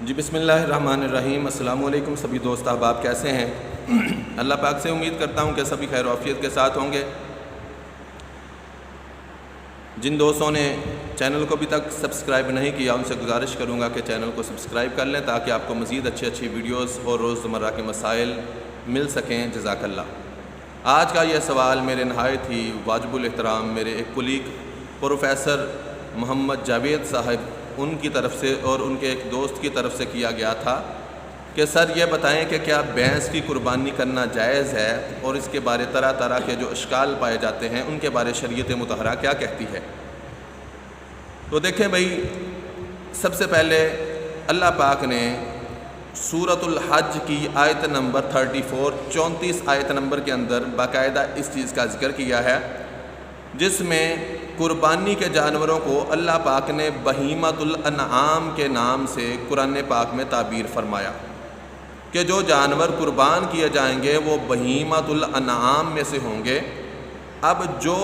جی بسم اللہ الرحمن الرحیم۔ السلام علیکم سبھی دوست احباب، کیسے ہیں؟ اللہ پاک سے امید کرتا ہوں کہ سبھی خیر و عافیت کے ساتھ ہوں گے۔ جن دوستوں نے چینل کو ابھی تک سبسکرائب نہیں کیا ان سے گزارش کروں گا کہ چینل کو سبسکرائب کر لیں تاکہ آپ کو مزید اچھی ویڈیوز اور روزمرہ کے مسائل مل سکیں۔ جزاک اللہ۔ آج کا یہ سوال میرے نہایت ہی واجب الاحترام میرے ایک کولیگ پروفیسر محمد جاوید صاحب ان کی طرف سے اور ان کے ایک دوست کی طرف سے کیا گیا تھا کہ سر یہ بتائیں کہ کیا بھینس کی قربانی کرنا جائز ہے، اور اس کے بارے طرح طرح کے جو اشکال پائے جاتے ہیں ان کے بارے شریعت مطہرہ کیا کہتی ہے۔ تو دیکھیں بھائی، سب سے پہلے اللہ پاک نے سورۃ الحج کی آیت نمبر 34 آیت نمبر کے اندر باقاعدہ اس چیز کا ذکر کیا ہے، جس میں قربانی کے جانوروں کو اللہ پاک نے بہیمۃ الانعام کے نام سے قرآن پاک میں تعبیر فرمایا کہ جو جانور قربان کیے جائیں گے وہ بہیمۃ الانعام میں سے ہوں گے۔ اب جو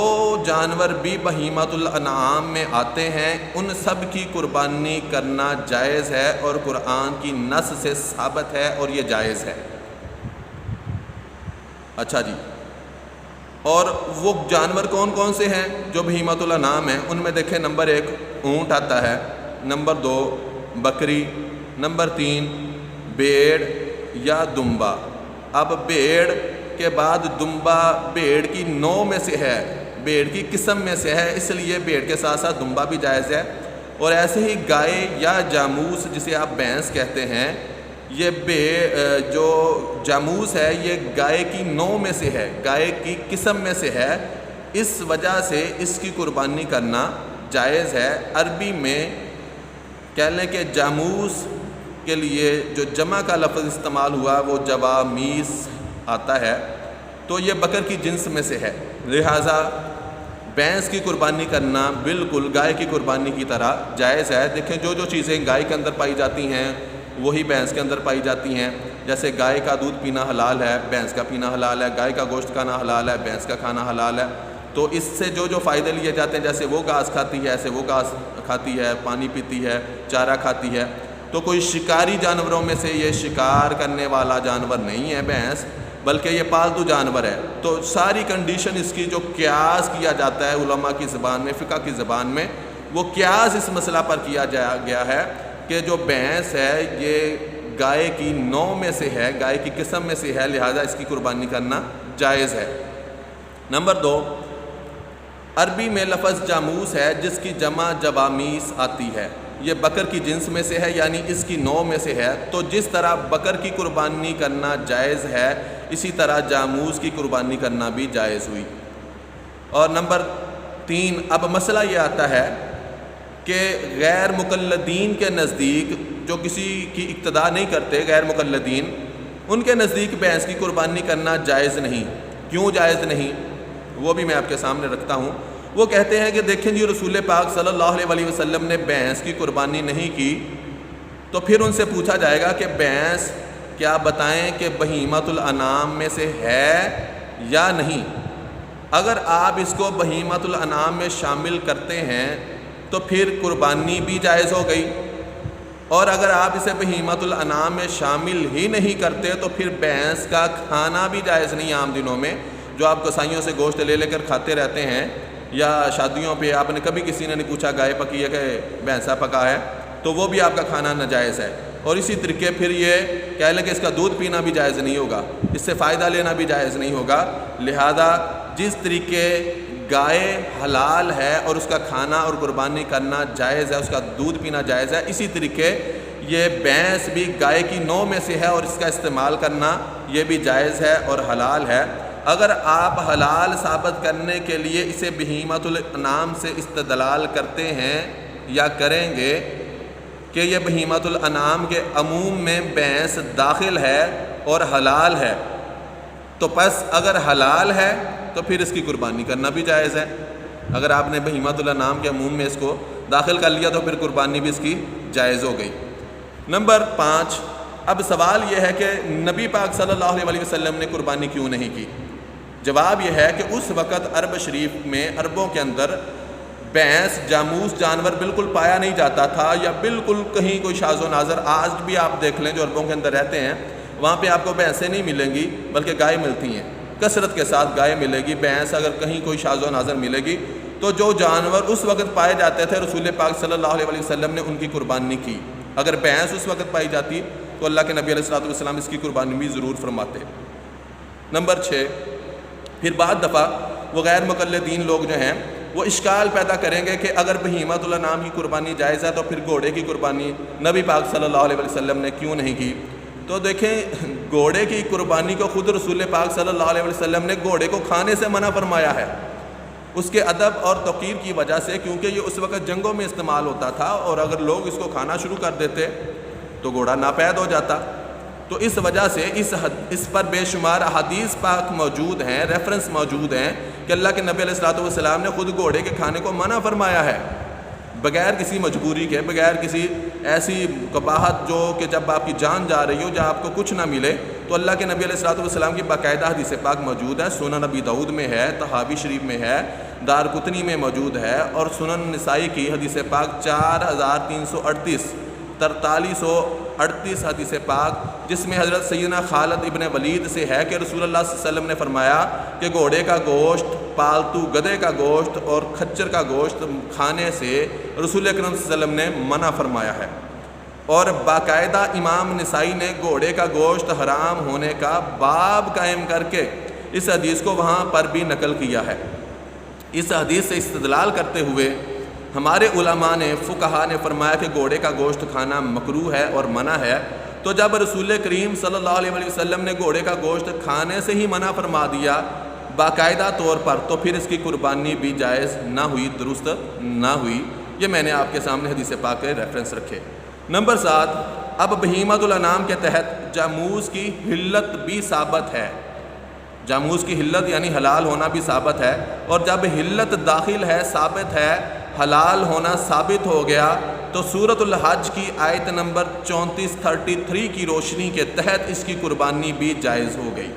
جانور بھی بہیمۃ الانعام میں آتے ہیں ان سب کی قربانی کرنا جائز ہے، اور قرآن کی نص سے ثابت ہے اور یہ جائز ہے۔ اچھا جی، اور وہ جانور کون کون سے ہیں جو بہیمۃ الانعام ہیں؟ ان میں دیکھیں، نمبر 1 اونٹ آتا ہے، نمبر 2 بکری، نمبر 3 بھیڑ یا دمبا۔ اب بھیڑ کے بعد دمبا بھیڑ کی نوع میں سے ہے، بھیڑ کی قسم میں سے ہے، اس لیے بھیڑ کے ساتھ ساتھ دمبا بھی جائز ہے۔ اور ایسے ہی گائے یا جاموس جسے آپ بھینس کہتے ہیں، یہ جو جاموس ہے یہ گائے کی نوع میں سے ہے، گائے کی قسم میں سے ہے، اس وجہ سے اس کی قربانی کرنا جائز ہے۔ عربی میں کہہ لیں کہ جاموس کے لیے جو جمع کا لفظ استعمال ہوا وہ جوامیس آتا ہے، تو یہ بکر کی جنس میں سے ہے، لہٰذا بھینس کی قربانی کرنا بالکل گائے کی قربانی کی طرح جائز ہے۔ دیکھیں، جو چیزیں گائے کے اندر پائی جاتی ہیں وہی بھینس کے اندر پائی جاتی ہیں، جیسے گائے کا دودھ پینا حلال ہے، بھینس کا پینا حلال ہے، گائے کا گوشت کھانا حلال ہے، بھینس کا کھانا حلال ہے۔ تو اس سے جو فائدے لیے جاتے ہیں، جیسے وہ گھاس کھاتی ہے ایسے وہ گھاس کھاتی ہے، پانی پیتی ہے، چارہ کھاتی ہے، تو کوئی شکاری جانوروں میں سے یہ شکار کرنے والا جانور نہیں ہے بھینس، بلکہ یہ پالتو جانور ہے۔ تو ساری کنڈیشن اس کی جو قیاس کیا جاتا ہے علماء کی زبان میں، فقہ کی زبان میں، وہ قیاس اس مسئلہ پر کیا گیا ہے کہ جو بھینس ہے یہ گائے کی نوع میں سے ہے، گائے کی قسم میں سے ہے، لہذا اس کی قربانی کرنا جائز ہے۔ نمبر 2، عربی میں لفظ جاموس ہے جس کی جمع جوامیس آتی ہے، یہ بکر کی جنس میں سے ہے، یعنی اس کی نوع میں سے ہے۔ تو جس طرح بکر کی قربانی کرنا جائز ہے اسی طرح جاموس کی قربانی کرنا بھی جائز ہوئی۔ اور نمبر 3، اب مسئلہ یہ آتا ہے کہ غیر مقلدین کے نزدیک، جو کسی کی اقتداء نہیں کرتے، غیر مقلدین، ان کے نزدیک بھینس کی قربانی کرنا جائز نہیں۔ کیوں جائز نہیں؟ وہ بھی میں آپ کے سامنے رکھتا ہوں۔ وہ کہتے ہیں کہ دیکھیں جی، رسول پاک صلی اللہ علیہ وسلم نے بھینس کی قربانی نہیں کی، تو پھر ان سے پوچھا جائے گا کہ بھینس کیا بتائیں کہ بہیمۃ الانعام میں سے ہے یا نہیں؟ اگر آپ اس کو بہیمۃ الانعام میں شامل کرتے ہیں تو پھر قربانی بھی جائز ہو گئی، اور اگر آپ اسے بہیمۃ الانعام میں شامل ہی نہیں کرتے تو پھر بھینس کا کھانا بھی جائز نہیں۔ عام دنوں میں جو آپ کسائیوں سے گوشت لے کر کھاتے رہتے ہیں، یا شادیوں پہ آپ نے کبھی کسی نے نہیں پوچھا گائے پکی ہے کہ بھینسا پکا ہے، تو وہ بھی آپ کا کھانا ناجائز ہے۔ اور اسی طریقے پھر یہ کہہ لیں کہ اس کا دودھ پینا بھی جائز نہیں ہوگا، اس سے فائدہ لینا بھی جائز نہیں ہوگا۔ لہذا جس طریقے گائے حلال ہے اور اس کا کھانا اور قربانی کرنا جائز ہے، اس کا دودھ پینا جائز ہے، اسی طریقے یہ بھینس بھی گائے کی نوع میں سے ہے اور اس کا استعمال کرنا یہ بھی جائز ہے اور حلال ہے۔ اگر آپ حلال ثابت کرنے کے لیے اسے بہیمۃ الانعام سے استدلال کرتے ہیں یا کریں گے کہ یہ بہیمۃ الانعام کے عموم میں بھینس داخل ہے اور حلال ہے، تو پس اگر حلال ہے تو پھر اس کی قربانی کرنا بھی جائز ہے۔ اگر آپ نے بہیمۃ الانعام کے عموم میں اس کو داخل کر لیا تو پھر قربانی بھی اس کی جائز ہو گئی۔ نمبر 5، اب سوال یہ ہے کہ نبی پاک صلی اللہ علیہ وسلم نے قربانی کیوں نہیں کی؟ جواب یہ ہے کہ اس وقت عرب شریف میں، عربوں کے اندر بھینس جاموس جانور بالکل پایا نہیں جاتا تھا، یا بالکل کہیں کوئی شاذ و نادر. آج بھی آپ دیکھ لیں جو عربوں کے اندر رہتے ہیں وہاں پہ آپ کو بھینسیں نہیں ملیں گی بلکہ گائے ملتی ہیں، کثرت کے ساتھ گائے ملے گی. بھینس اگر کہیں کوئی شاذ و نادر ملے گی تو جو جانور اس وقت پائے جاتے تھے رسول پاک صلی اللہ علیہ وسلم نے ان کی قربانی کی. اگر بھینس اس وقت پائی جاتی تو اللہ کے نبی علیہ الصلوۃ والسلام اس کی قربانی بھی ضرور فرماتے. نمبر 6، پھر بعض دفعہ وہ غیر مقلدین لوگ جو ہیں وہ اشکال پیدا کریں گے کہ اگر بہیمۃ الانعام کی قربانی جائز ہے تو پھر گھوڑے کی قربانی نبی پاک صلی اللہ علیہ وسلم نے کیوں نہیں کی؟ تو دیکھیں گھوڑے کی قربانی کو خود رسول پاک صلی اللہ علیہ وسلم نے گھوڑے کو کھانے سے منع فرمایا ہے، اس کے ادب اور توقیر کی وجہ سے، کیونکہ یہ اس وقت جنگوں میں استعمال ہوتا تھا اور اگر لوگ اس کو کھانا شروع کر دیتے تو گھوڑا ناپید ہو جاتا. تو اس وجہ سے اس پر بے شمار احادیث پاک موجود ہیں، ریفرنس موجود ہیں کہ اللہ کے نبی علیہ الصلوۃ والسلام نے خود گھوڑے کے کھانے کو منع فرمایا ہے، بغیر کسی مجبوری کے، بغیر کسی ایسی قباحت جو کہ جب آپ کی جان جا رہی ہو، جب آپ کو کچھ نہ ملے. تو اللہ کے نبی علیہ الصلوۃ والسلام کی باقاعدہ حدیث پاک موجود ہے، سنن نبی داؤد میں ہے، طحاوی شریف میں ہے، دارقطنی میں موجود ہے، اور سنن نسائی کی حدیث پاک 4338 4338 حدیث پاک، جس میں حضرت سیدنا خالد ابن ولید سے ہے کہ رسول اللہ صلی اللہ علیہ وسلم نے فرمایا کہ گھوڑے کا گوشت، پالتو گدھے کا گوشت اور کھچر کا گوشت کھانے سے رسول اکرم صلی اللہ علیہ وسلم نے منع فرمایا ہے. اور باقاعدہ امام نسائی نے گھوڑے کا گوشت حرام ہونے کا باب قائم کر کے اس حدیث کو وہاں پر بھی نقل کیا ہے. اس حدیث سے استدلال کرتے ہوئے ہمارے علماء نے، فقہاء نے فرمایا کہ گھوڑے کا گوشت کھانا مکروہ ہے اور منع ہے. تو جب رسول کریم صلی اللہ علیہ وسلم نے گھوڑے کا گوشت کھانے سے ہی منع فرما دیا باقاعدہ طور پر، تو پھر اس کی قربانی بھی جائز نہ ہوئی، درست نہ ہوئی. یہ میں نے آپ کے سامنے حدیث پاک کے ریفرنس رکھے. نمبر 7، اب بہیمۃ الانعام کے تحت جاموس کی حلت بھی ثابت ہے. جاموس کی حلت یعنی حلال ہونا بھی ثابت ہے، اور جب حلت داخل ہے، ثابت ہے، حلال ہونا ثابت ہو گیا تو سورۃ الحج کی آیت نمبر 3433 کی روشنی کے تحت اس کی قربانی بھی جائز ہو گئی.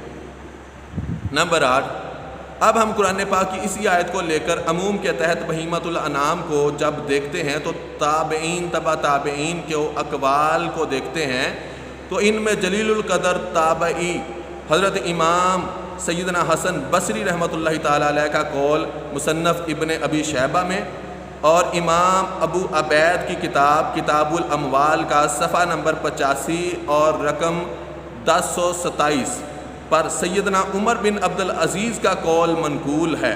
نمبر 8، اب ہم قرآن پاک کی اسی آیت کو لے کر عموم کے تحت بہیمۃ الانعام کو جب دیکھتے ہیں تو تابعین، تبع تابعین کے اقوال کو دیکھتے ہیں تو ان میں جلیل القدر تابعی حضرت امام سیدنا حسن بصری رحمۃ اللہ تعالیٰ علیہ کا قول مصنف ابن ابی شیبہ میں، اور امام ابو عبید کی کتاب الاموال کا صفحہ نمبر 85 اور رقم 1027 پر سیدنا عمر بن عبد العزیز کا قول منقول ہے.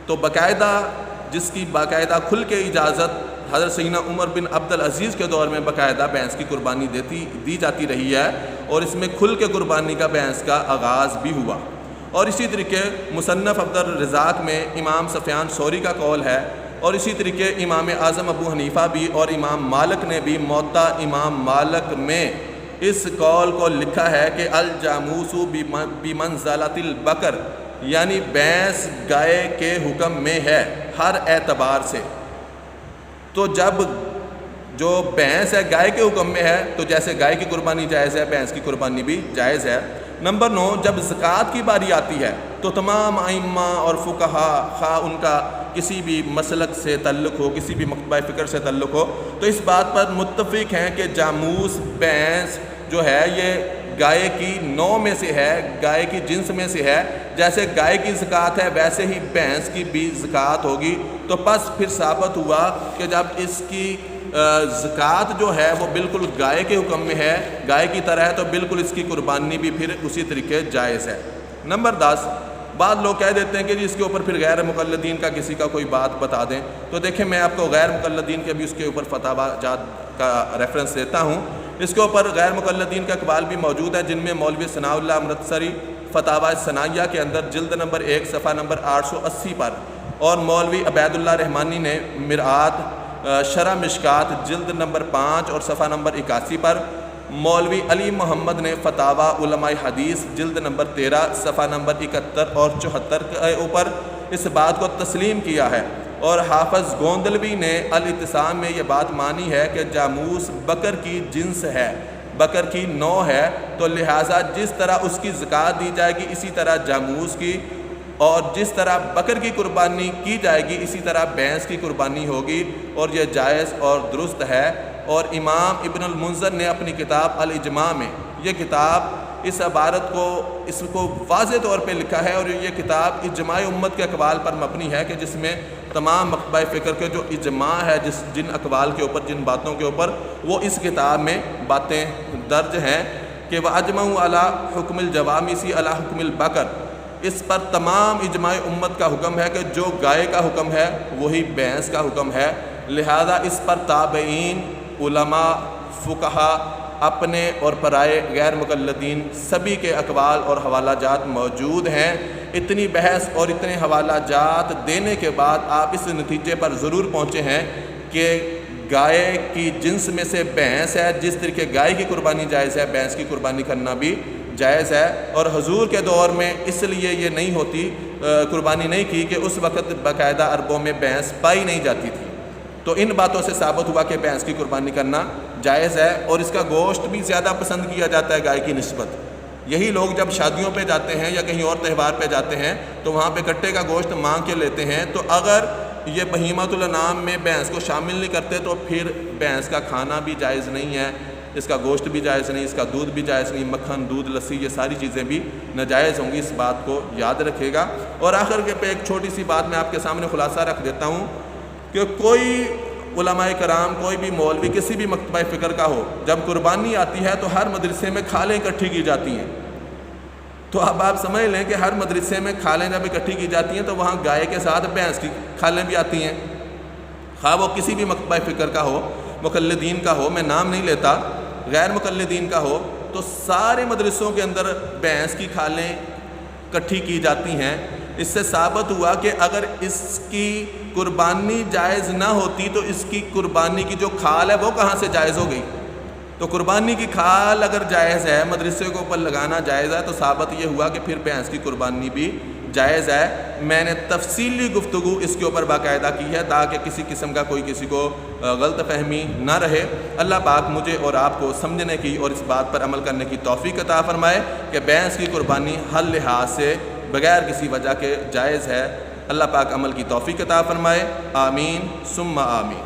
تو باقاعدہ جس کی باقاعدہ کھل کے اجازت حضرت سیدنا عمر بن عبد العزیز کے دور میں باقاعدہ بھینس کی قربانی دی جاتی رہی ہے، اور اس میں کھل کے قربانی کا بھینس کا آغاز بھی ہوا. اور اسی طریقے مصنف عبد الرزاق میں امام سفیان ثوری کا قول ہے، اور اسی طریقے امام اعظم ابو حنیفہ بھی اور امام مالک نے بھی موطا امام مالک میں اس قول کو لکھا ہے کہ الجاموس بمنزلۃ البقر، یعنی بھینس گائے کے حکم میں ہے ہر اعتبار سے. تو جب جو بھینس ہے گائے کے حکم میں ہے تو جیسے گائے کی قربانی جائز ہے، بھینس کی قربانی بھی جائز ہے. نمبر 9، جب زکوٰۃ کی باری آتی ہے تو تمام ائمہ اور فقہا، خواہ ان کا کسی بھی مسلک سے تعلق ہو، کسی بھی مکتبہ فکر سے تعلق ہو، تو اس بات پر متفق ہیں کہ جاموس بھینس جو ہے یہ گائے کی نوع میں سے ہے، گائے کی جنس میں سے ہے. جیسے گائے کی زکوٰۃ ہے ویسے ہی بھینس کی بھی زکوٰۃ ہوگی. تو پس پھر ثابت ہوا کہ جب اس کی زکوٰۃ جو ہے وہ بالکل گائے کے حکم میں ہے، گائے کی طرح ہے، تو بالکل اس کی قربانی بھی پھر اسی طریقے جائز ہے. نمبر 10، بعض لوگ کہہ دیتے ہیں کہ اس کے اوپر پھر غیر مقلدین کا کسی کا کوئی بات بتا دیں. تو دیکھیں میں آپ کو غیر مقلدین کے بھی اس کے اوپر فتاوی جات کا ریفرنس دیتا ہوں. اس کے اوپر غیر مقلدین کا اقوال بھی موجود ہے، جن میں مولوی ثناء اللہ امرتسری فتاوی ثنائیہ کے اندر جلد نمبر 1 صفحہ نمبر 880 پر، اور مولوی عبید اللہ رحمانی نے مرآت شرح مشکات جلد نمبر 5 اور صفحہ نمبر 81 پر، مولوی علی محمد نے فتاوی علماء حدیث جلد نمبر 13 صفحہ نمبر 71 اور 74 کے اوپر اس بات کو تسلیم کیا ہے. اور حافظ گوندلوی نے الاعتصام میں یہ بات مانی ہے کہ جاموس بکر کی جنس ہے، بکر کی نوع ہے، تو لہٰذا جس طرح اس کی زکوٰۃ دی جائے گی اسی طرح جاموس کی اور جس طرح بکر کی قربانی کی جائے گی اسی طرح بھینس کی قربانی ہوگی، اور یہ جائز اور درست ہے۔ اور امام ابن المنذر نے اپنی کتاب الاجماع میں یہ کتاب اس عبارت کو واضح طور پہ لکھا ہے، اور یہ کتاب اجماع امت کے اقوال پر مبنی ہے کہ جس میں تمام مکتبہ فکر کے جو اجماع ہے جن اقوال کے اوپر، جن باتوں کے اوپر، وہ اس کتاب میں باتیں درج ہیں کہ وَأَجْمَعُوا عَلَىٰ حُكْمِ الْجَوَامِسِ عَلَىٰ حُكْمِ الْبَقَرِ، اس پر تمام اجماع امت کا حکم ہے کہ جو گائے کا حکم ہے وہی بھینس کا حکم ہے، لہذا اس پر تابعین، علماء، فقہا، اپنے اور پرائے غیر مقلدین سبھی کے اقوال اور حوالہ جات موجود ہیں۔ اتنی بحث اور اتنے حوالہ جات دینے کے بعد آپ اس نتیجے پر ضرور پہنچے ہیں کہ گائے کی جنس میں سے بھینس ہے، جس طریقے گائے کی قربانی جائز ہے بھینس کی قربانی کرنا بھی جائز ہے۔ اور حضور کے دور میں اس لیے یہ نہیں ہوتی، قربانی نہیں کی کہ اس وقت باقاعدہ عربوں میں بھینس پائی نہیں جاتی تھی، تو ان باتوں سے ثابت ہوا کہ بھینس کی قربانی کرنا جائز ہے، اور اس کا گوشت بھی زیادہ پسند کیا جاتا ہے گائے کی نسبت۔ یہی لوگ جب شادیوں پہ جاتے ہیں یا کہیں اور تہوار پہ جاتے ہیں تو وہاں پہ کٹے کا گوشت مانگ کے لیتے ہیں، تو اگر یہ بہیمۃ الانعام میں بھینس کو شامل نہیں کرتے تو پھر بھینس کا کھانا بھی جائز نہیں ہے، اس کا گوشت بھی جائز نہیں، اس کا دودھ بھی جائز نہیں، مکھن، دودھ، لسی، یہ ساری چیزیں بھی ناجائز ہوں گی، اس بات کو یاد رکھے گا۔ اور آخر کے پہ ایک چھوٹی سی بات میں آپ کے سامنے خلاصہ رکھ دیتا ہوں کہ کوئی علماء کرام، کوئی بھی مولوی کسی بھی مکتبہ فکر کا ہو، جب قربانی آتی ہے تو ہر مدرسے میں کھالیں اکٹھی کی جاتی ہیں، تو اب آپ سمجھ لیں کہ ہر مدرسے میں کھالیں جب اکٹھی کی جاتی ہیں تو وہاں گائے کے ساتھ بھینس کی کھالیں بھی آتی ہیں، خواہ وہ کسی بھی مکتبہ فکر کا ہو، مقلدین کا ہو، میں نام نہیں لیتا، غیر مقلدین کا ہو، تو سارے مدرسوں کے اندر بھینس کی کھالیں اکٹھی کی جاتی ہیں۔ اس سے ثابت ہوا کہ اگر اس کی قربانی جائز نہ ہوتی تو اس کی قربانی کی جو کھال ہے وہ کہاں سے جائز ہو گئی؟ تو قربانی کی کھال اگر جائز ہے، مدرسے کے اوپر لگانا جائز ہے، تو ثابت یہ ہوا کہ پھر بھینس کی قربانی بھی جائز ہے۔ میں نے تفصیلی گفتگو اس کے اوپر باقاعدہ کی ہے تاکہ کسی قسم کا کوئی کسی کو غلط فہمی نہ رہے۔ اللہ پاک مجھے اور آپ کو سمجھنے کی اور اس بات پر عمل کرنے کی توفیق عطا فرمائے کہ بھینس کی قربانی ہر لحاظ سے بغیر کسی وجہ کے جائز ہے۔ اللہ پاک عمل کی توفیق عطا فرمائے، آمین ثم آمین۔